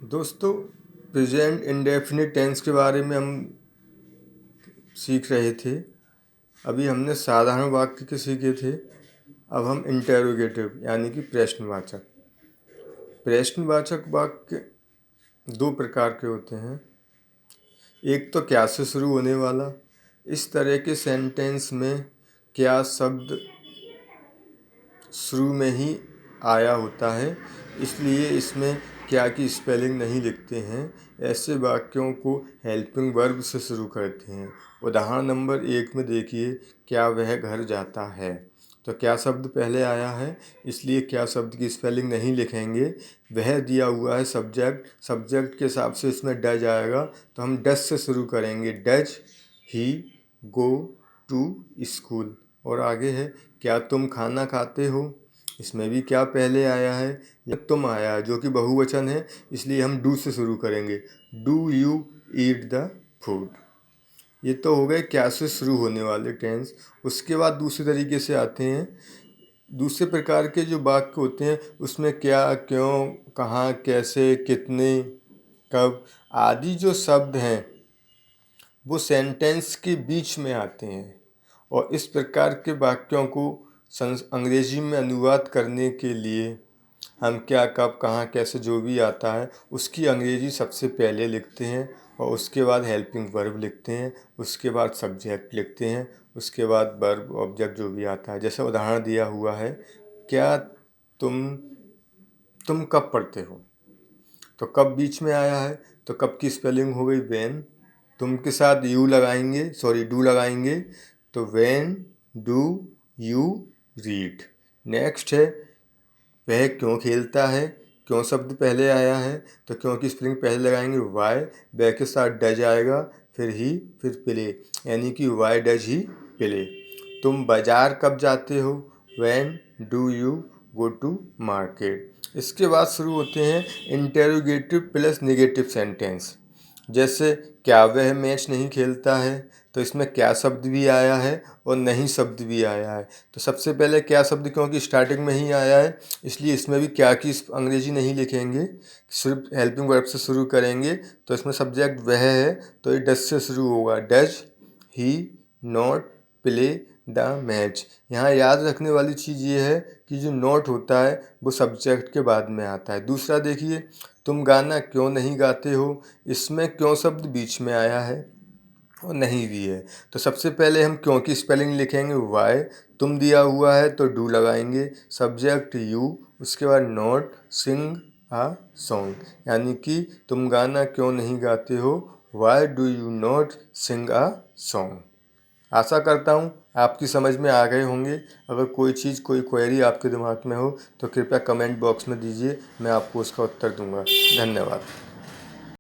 दोस्तों, present indefinite tense के बारे में हम सीख रहे थे। अभी हमने साधारण वाक्य के सीखे थे। अब हम इंटेरोगेटिव यानी कि प्रश्नवाचक वाक्य दो प्रकार के होते हैं। एक तो क्या से शुरू होने वाला। इस तरह के सेंटेंस में क्या शब्द शुरू में ही आया होता है, इसलिए इसमें क्या की स्पेलिंग नहीं लिखते हैं। ऐसे वाक्यों को हेल्पिंग वर्ब से शुरू करते हैं। उदाहरण नंबर 1 में देखिए, क्या वह घर जाता है। तो क्या शब्द पहले आया है, इसलिए क्या शब्द की स्पेलिंग नहीं लिखेंगे। वह दिया हुआ है सब्जेक्ट के हिसाब से इसमें डज आएगा, तो हम डज से शुरू करेंगे। Does he go to school. और आगे है, क्या तुम खाना खाते हो। इसमें भी क्या पहले आया है या तुम आया है, जो कि बहुवचन है, इसलिए हम डू से शुरू करेंगे। Do you eat the food. ये तो हो गए क्या से शुरू होने वाले टेंस। उसके बाद दूसरे तरीके से आते हैं। दूसरे प्रकार के जो वाक्य होते हैं उसमें क्या, क्यों, कहाँ, कैसे, कितने, कब आदि जो शब्द हैं वो सेंटेंस के बीच में आते हैं। और इस प्रकार के वाक्यों को अंग्रेजी में अनुवाद करने के लिए हम क्या, कब, कहाँ, कैसे जो भी आता है उसकी अंग्रेजी सबसे पहले लिखते हैं, और उसके बाद हेल्पिंग वर्ब लिखते हैं, उसके बाद सब्जेक्ट लिखते हैं, उसके बाद वर्ब ऑब्जेक्ट जो भी आता है। जैसे उदाहरण दिया हुआ है, क्या तुम कब पढ़ते हो। तो कब बीच में आया है, तो कब की स्पेलिंग हो गई व्हेन। तुम के साथ डू लगाएंगे, तो when do you read. Next है, वह क्यों खेलता है। क्यों शब्द पहले आया है, तो क्यों की स्पेलिंग पहले लगाएंगे वाई। वह के साथ डज आएगा, फिर ही, फिर प्ले, यानी कि वाई डज ही प्ले। तुम बाजार कब जाते हो। When do you go to market. इसके बाद शुरू होते हैं इंटेरोगेटिव प्लस नेगेटिव सेंटेंस। जैसे, क्या वह मैच नहीं खेलता है। तो इसमें क्या शब्द भी आया है और नहीं शब्द भी आया है। तो सबसे पहले क्या शब्द क्योंकि स्टार्टिंग में ही आया है, इसलिए इसमें भी क्या की अंग्रेजी नहीं लिखेंगे, सिर्फ हेल्पिंग वर्ब से शुरू करेंगे। तो इसमें सब्जेक्ट वह है, तो ये डज से शुरू होगा। Does he not play the match. यहाँ याद रखने वाली चीज़ ये है कि जो नॉट होता है वो सब्जेक्ट के बाद में आता है। दूसरा देखिए, तुम गाना क्यों नहीं गाते हो। इसमें क्यों शब्द बीच में आया है और नहीं भी है। तो सबसे पहले हम क्यों की स्पेलिंग लिखेंगे वाई। तुम दिया हुआ है तो डू लगाएंगे, सब्जेक्ट यू, उसके बाद नॉट, सिंग आ सॉन्ग, यानी कि तुम गाना क्यों नहीं गाते हो। Why do you not sing a song. आशा करता हूँ आपकी समझ में आ गए होंगे। अगर कोई चीज़, कोई क्वेरी आपके दिमाग में हो तो कृपया कमेंट बॉक्स में दीजिए, मैं आपको उसका उत्तर दूंगा। धन्यवाद।